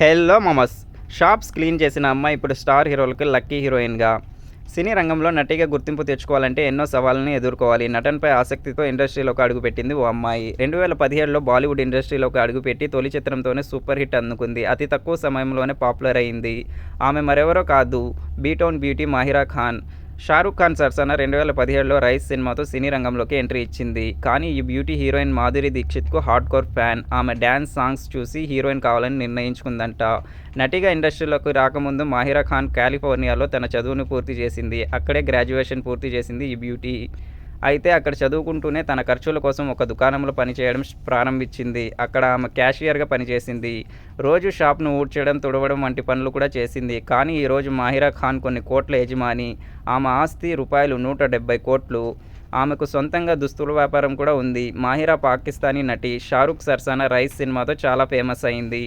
Hello మమస్! Shops clean చేసిన అమ్మాయి ఇప్పుడు స్టార్ హీరోలకు లక్కీ హీరోయిన్‌గా. సినీ రంగంలో నటిగా గుర్తింపు తెచ్చుకోవాలంటే ఎన్నో సవాళ్లను ఎదుర్కోవాలి. నటనపై ఆసక్తితో ఇండస్ట్రీలోకి అడుగుపెట్టింది ఓ అమ్మాయి. 2017లో బాలీవుడ్ ఇండస్ట్రీలోకి అడుగుపెట్టి తొలి చిత్రంతోనే సూపర్ హిట్ అందుకుంది. అతి తక్కువ సమయంలోనే పాపులర్ అయింది. ఆమె మరెవరో కాదు బీటౌన్ బ్యూటీ మాహిరా ఖాన్. షారుఖ్ ఖాన్ సరసన 2017లో 'రైస్' సినిమాతో సినీ రంగంలోకి ఎంట్రీ ఇచ్చింది. కానీ ఈ బ్యూటీ హీరోయిన్ మాధురి దీక్షిత్‌కు హార్డ్‌కోర్ ఫ్యాన్. ఆమె డాన్స్, సాంగ్స్ చూసి హీరోయిన్ కావాలని నిర్ణయించుకుందంట. నటిగా ఇండస్ట్రీలోకి రాకముందు మాహిరా ఖాన్ కాలిఫోర్నియాలో తన చదువును పూర్తి చేసింది. అక్కడే గ్రాడ్యుయేషన్ పూర్తి చేసింది ఈ బ్యూటీ. అయితే అక్కడ చదువుకుంటూనే తన ఖర్చుల కోసం ఒక దుకాణంలో పనిచేయడం ప్రారంభించింది. అక్కడ ఆమె క్యాషియర్‌గా పనిచేసింది. రోజూ షాప్‌ను ఊడ్చడం, తుడవడం వంటి పనులు కూడా చేసింది. కానీ ఈరోజు మాహిరా ఖాన్ కొన్ని కోట్ల యజమాని. ఆమె ఆస్తి రూపాయలు 170 కోట్లు. ఆమెకు సొంతంగా దుస్తుల వ్యాపారం కూడా ఉంది. మాహిరా పాకిస్తానీ నటి. షారుఖ్ సరసన 'రైస్' సినిమాతో చాలా ఫేమస్ అయింది.